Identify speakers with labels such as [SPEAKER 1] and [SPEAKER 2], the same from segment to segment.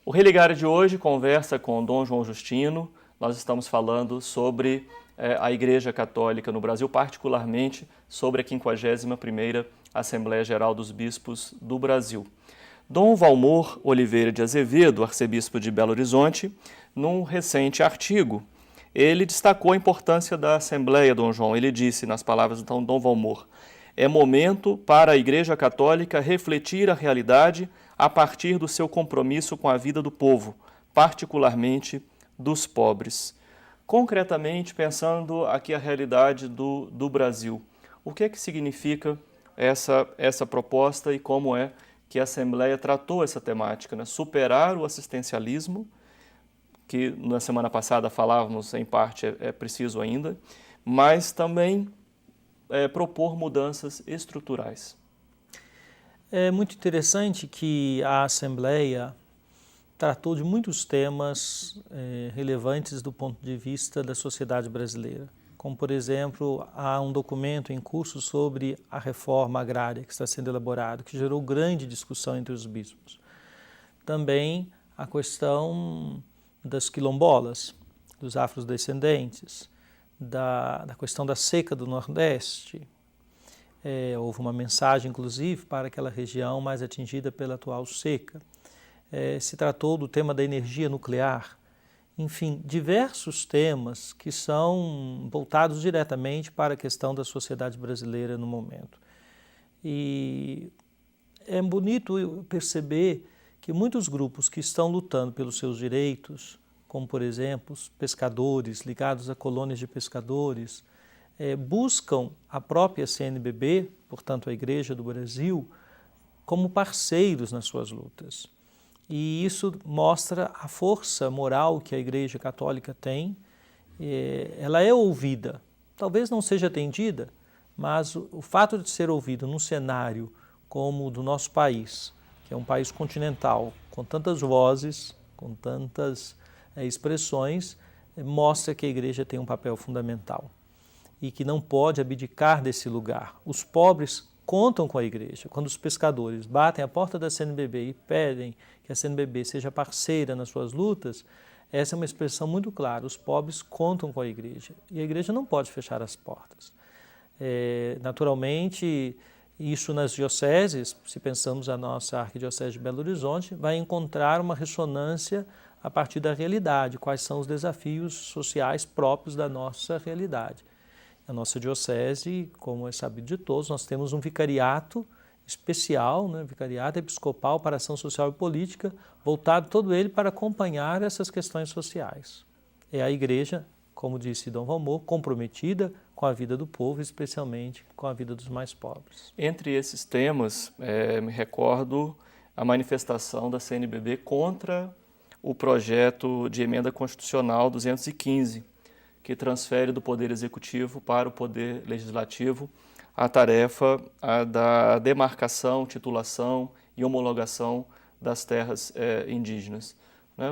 [SPEAKER 1] O Religare de hoje conversa com Dom João Justino. Nós estamos falando sobre a Igreja Católica no Brasil, particularmente sobre a 51ª Assembleia Geral dos Bispos do Brasil. Dom Valmor Oliveira de Azevedo, arcebispo de Belo Horizonte, num recente artigo, ele destacou a importância da Assembleia, Dom João. Ele disse, nas palavras então Dom Valmor, é momento para a Igreja Católica refletir a realidade a partir do seu compromisso com a vida do povo, particularmente dos pobres. Concretamente, pensando aqui a realidade do Brasil, o que é que significa essa proposta e como é que a Assembleia tratou essa temática, né? Superar o assistencialismo, que na semana passada falávamos, em parte é preciso ainda, mas também propor mudanças estruturais.
[SPEAKER 2] É muito interessante que a Assembleia tratou de muitos temas relevantes do ponto de vista da sociedade brasileira. Como, por exemplo, há um documento em curso sobre a reforma agrária que está sendo elaborado, que gerou grande discussão entre os bispos. Também a questão das quilombolas, dos afrodescendentes, da questão da seca do Nordeste. Houve uma mensagem, inclusive, para aquela região mais atingida pela atual seca. Se tratou do tema da energia nuclear. Enfim, diversos temas que são voltados diretamente para a questão da sociedade brasileira no momento. E é bonito perceber que muitos grupos que estão lutando pelos seus direitos, como, por exemplo, os pescadores ligados a colônias de pescadores, buscam a própria CNBB, portanto a Igreja do Brasil, como parceiros nas suas lutas. E isso mostra a força moral que a Igreja Católica tem. Ela é ouvida, talvez não seja atendida, mas o fato de ser ouvida num cenário como o do nosso país, que é um país continental, com tantas vozes, com tantas expressões, mostra que a Igreja tem um papel fundamental e que não pode abdicar desse lugar. Os pobres contam com a Igreja. Quando os pescadores batem a porta da CNBB e pedem que a CNBB seja parceira nas suas lutas, essa é uma expressão muito clara. Os pobres contam com a Igreja e a Igreja não pode fechar as portas. Naturalmente, isso nas dioceses, se pensamos a nossa Arquidiocese de Belo Horizonte, vai encontrar uma ressonância a partir da realidade, quais são os desafios sociais próprios da nossa realidade. A nossa diocese, como é sabido de todos, nós temos um vicariato especial, vicariato episcopal para ação social e política, voltado todo ele para acompanhar essas questões sociais. É a Igreja, como disse Dom Valmor, comprometida com a vida do povo, especialmente com a vida dos mais pobres.
[SPEAKER 1] Entre esses temas, me recordo a manifestação da CNBB contra o projeto de emenda constitucional 215, que transfere do Poder Executivo para o Poder Legislativo a tarefa da demarcação, titulação e homologação das terras indígenas. Né?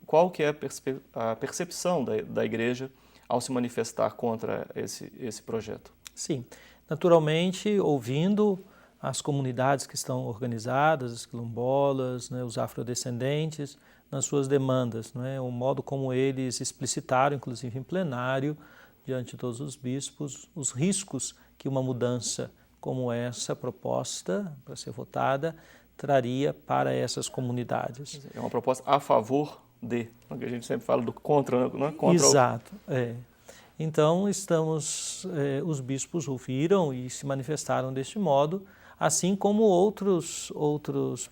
[SPEAKER 1] Qual que é a percepção da Igreja ao se manifestar contra esse projeto?
[SPEAKER 2] Sim, naturalmente, ouvindo as comunidades que estão organizadas, as quilombolas, os afrodescendentes, nas suas demandas, o modo como eles explicitaram, inclusive em plenário, diante de todos os bispos, os riscos que uma mudança como essa proposta para ser votada traria para essas comunidades.
[SPEAKER 1] É uma proposta a favor de, porque a gente sempre fala do contra, não é? Contra
[SPEAKER 2] Exato, Então, os bispos ouviram e se manifestaram deste modo, assim como outros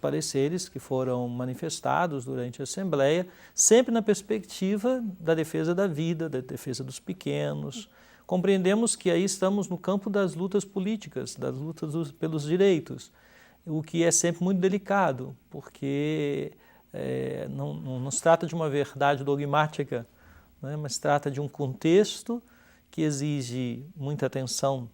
[SPEAKER 2] pareceres que foram manifestados durante a Assembleia, sempre na perspectiva da defesa da vida, da defesa dos pequenos. Compreendemos que aí estamos no campo das lutas políticas, das lutas pelos direitos, o que é sempre muito delicado, porque não se trata de uma verdade dogmática, mas se trata de um contexto que exige muita atenção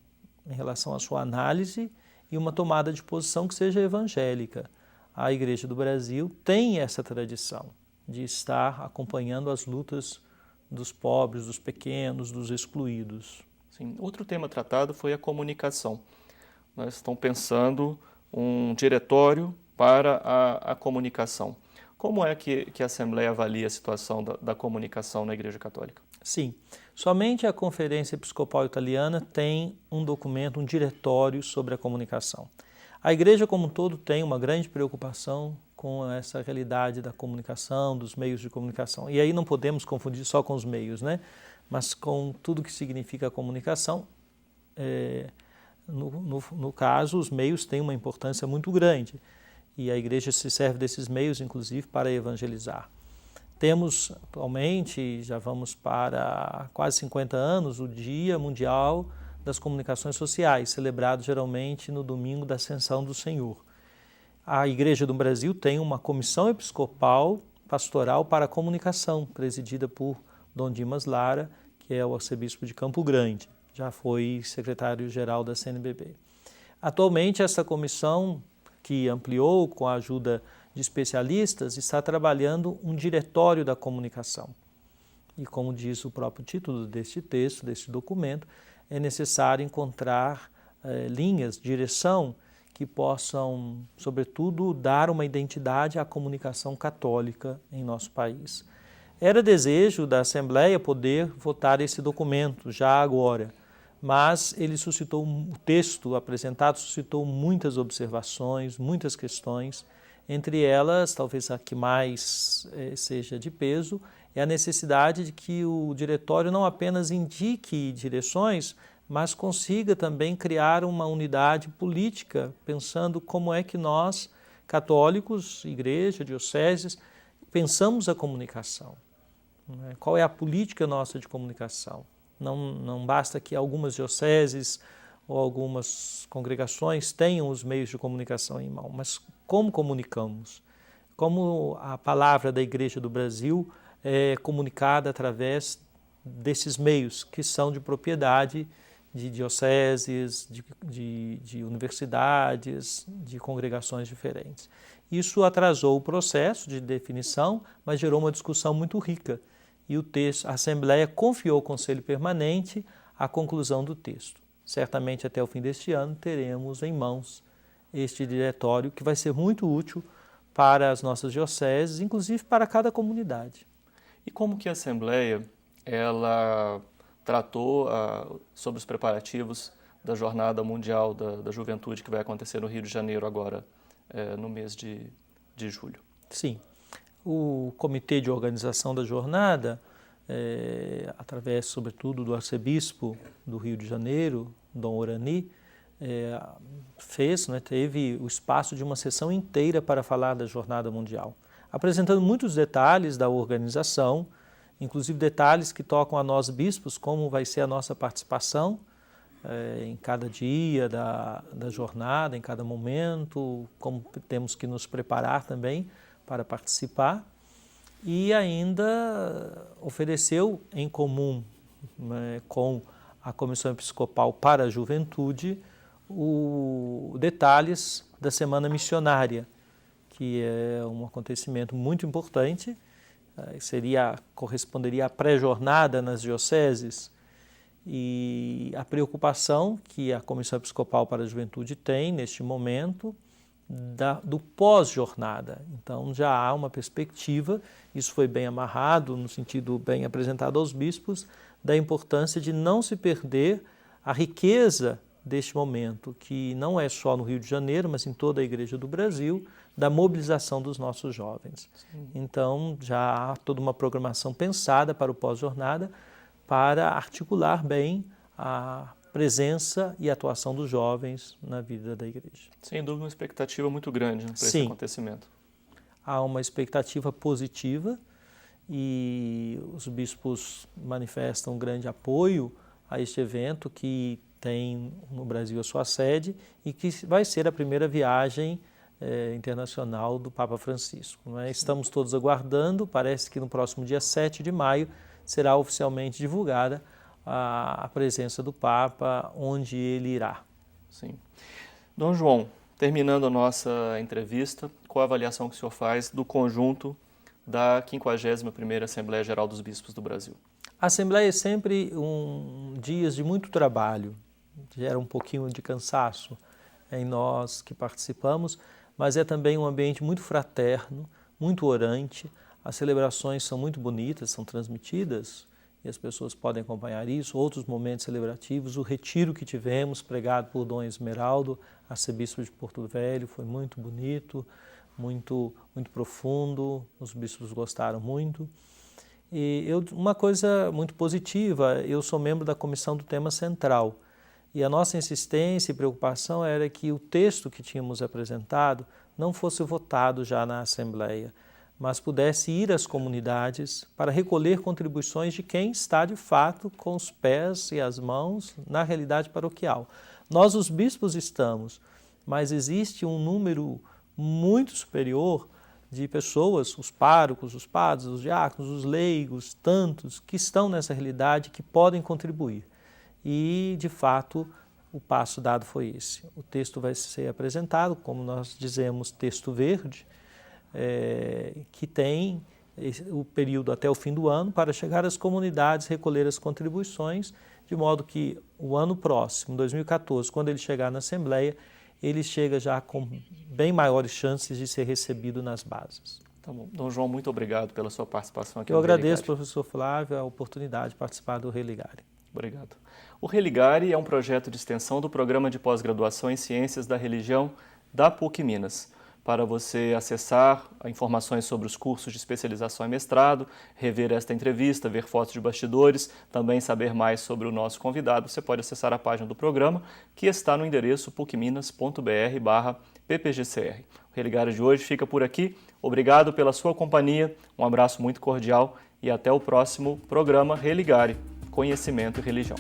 [SPEAKER 2] em relação à sua análise e uma tomada de posição que seja evangélica. A Igreja do Brasil tem essa tradição de estar acompanhando as lutas dos pobres, dos pequenos, dos excluídos.
[SPEAKER 1] Sim. Outro tema tratado foi a comunicação. Nós estamos pensando um diretório para a comunicação. Como é que a Assembleia avalia a situação da comunicação na Igreja Católica?
[SPEAKER 2] Sim, somente a Conferência Episcopal Italiana tem um documento, um diretório sobre a comunicação. A Igreja como um todo tem uma grande preocupação com essa realidade da comunicação, dos meios de comunicação. E aí não podemos confundir só com os meios, né? Mas com tudo que significa a comunicação. No caso, os meios têm uma importância muito grande e a Igreja se serve desses meios, inclusive, para evangelizar. Temos atualmente, já vamos para quase 50 anos, o Dia Mundial das Comunicações Sociais, celebrado geralmente no domingo da Ascensão do Senhor. A Igreja do Brasil tem uma comissão episcopal pastoral para a comunicação, presidida por Dom Dimas Lara, que é o arcebispo de Campo Grande, já foi secretário-geral da CNBB. Atualmente, essa comissão, que ampliou com a ajuda de especialistas, está trabalhando um diretório da comunicação. E como diz o próprio título deste texto, deste documento, é necessário encontrar linhas, direção, que possam, sobretudo, dar uma identidade à comunicação católica em nosso país. Era desejo da Assembleia poder votar esse documento já agora, mas ele suscitou, o texto apresentado suscitou muitas observações, muitas questões. Entre elas, talvez a que mais seja de peso, é a necessidade de que o diretório não apenas indique direções, mas consiga também criar uma unidade política, pensando como é que nós, católicos, igreja, dioceses, pensamos a comunicação. Qual é a política nossa de comunicação? Não basta que algumas dioceses ou algumas congregações tenham os meios de comunicação em mão, mas como comunicamos? Como a palavra da Igreja do Brasil é comunicada através desses meios que são de propriedade de dioceses, de universidades, de congregações diferentes. Isso atrasou o processo de definição, mas gerou uma discussão muito rica. E a Assembleia confiou ao Conselho Permanente a conclusão do texto. Certamente até o fim deste ano teremos em mãos este diretório que vai ser muito útil para as nossas dioceses, inclusive para cada comunidade.
[SPEAKER 1] E como que a Assembleia ela tratou sobre os preparativos da Jornada Mundial da Juventude que vai acontecer no Rio de Janeiro agora, no mês de julho?
[SPEAKER 2] Sim. O Comitê de Organização da Jornada, através, sobretudo, do arcebispo do Rio de Janeiro, Dom Orani, teve o espaço de uma sessão inteira para falar da Jornada Mundial, apresentando muitos detalhes da organização, inclusive detalhes que tocam a nós bispos, como vai ser a nossa participação em cada dia da jornada, em cada momento, como temos que nos preparar também para participar, e ainda ofereceu em comum com a Comissão Episcopal para a Juventude detalhes da Semana Missionária, que é um acontecimento muito importante, corresponderia à pré-jornada nas dioceses, e a preocupação que a Comissão Episcopal para a Juventude tem neste momento do pós-jornada. Então já há uma perspectiva, isso foi bem amarrado, no sentido bem apresentado aos bispos, da importância de não se perder a riqueza deste momento, que não é só no Rio de Janeiro, mas em toda a Igreja do Brasil, da mobilização dos nossos jovens. Sim. Então já há toda uma programação pensada para o pós-jornada, para articular bem a presença e atuação dos jovens na vida da Igreja.
[SPEAKER 1] Sem dúvida, uma expectativa muito grande para esse acontecimento.
[SPEAKER 2] Há uma expectativa positiva e os bispos manifestam um grande apoio a este evento que tem no Brasil a sua sede e que vai ser a primeira viagem internacional do Papa Francisco. Não é? Estamos todos aguardando, parece que no próximo dia 7 de maio será oficialmente divulgada a presença do Papa, onde ele irá.
[SPEAKER 1] Sim. Dom João, terminando a nossa entrevista, qual a avaliação que o senhor faz do conjunto da 51ª Assembleia Geral dos Bispos do Brasil?
[SPEAKER 2] A Assembleia é sempre dias de muito trabalho, gera um pouquinho de cansaço em nós que participamos, mas é também um ambiente muito fraterno, muito orante. As celebrações são muito bonitas, são transmitidas e as pessoas podem acompanhar isso. Outros momentos celebrativos, o retiro que tivemos, pregado por Dom Esmeraldo, arcebispo de Porto Velho, foi muito bonito, muito profundo, os bispos gostaram muito. E uma coisa muito positiva, eu sou membro da comissão do tema central e a nossa insistência e preocupação era que o texto que tínhamos apresentado não fosse votado já na Assembleia, mas pudesse ir às comunidades para recolher contribuições de quem está de fato com os pés e as mãos na realidade paroquial. Nós, os bispos, estamos, mas existe um número muito superior de pessoas, os párocos, os padres, os diáconos, os leigos, tantos que estão nessa realidade que podem contribuir. E, de fato, o passo dado foi esse. O texto vai ser apresentado, como nós dizemos, texto verde, que tem o período até o fim do ano para chegar às comunidades, recolher as contribuições, de modo que o ano próximo, 2014, quando ele chegar na Assembleia, ele chega já com bem maiores chances de ser recebido nas bases.
[SPEAKER 1] Tá bom. Dom João, muito obrigado pela sua participação aqui
[SPEAKER 2] Eu
[SPEAKER 1] no
[SPEAKER 2] agradeço,
[SPEAKER 1] Religare.
[SPEAKER 2] professor Flávio, a oportunidade de participar do Religare.
[SPEAKER 1] Obrigado. O Religare é um projeto de extensão do Programa de Pós-Graduação em Ciências da Religião da PUC Minas. Para você acessar informações sobre os cursos de especialização e mestrado, rever esta entrevista, ver fotos de bastidores, também saber mais sobre o nosso convidado, você pode acessar a página do programa, que está no endereço pucminas.br/ppgcr. O Religare de hoje fica por aqui. Obrigado pela sua companhia, um abraço muito cordial e até o próximo programa Religare, Conhecimento e Religião.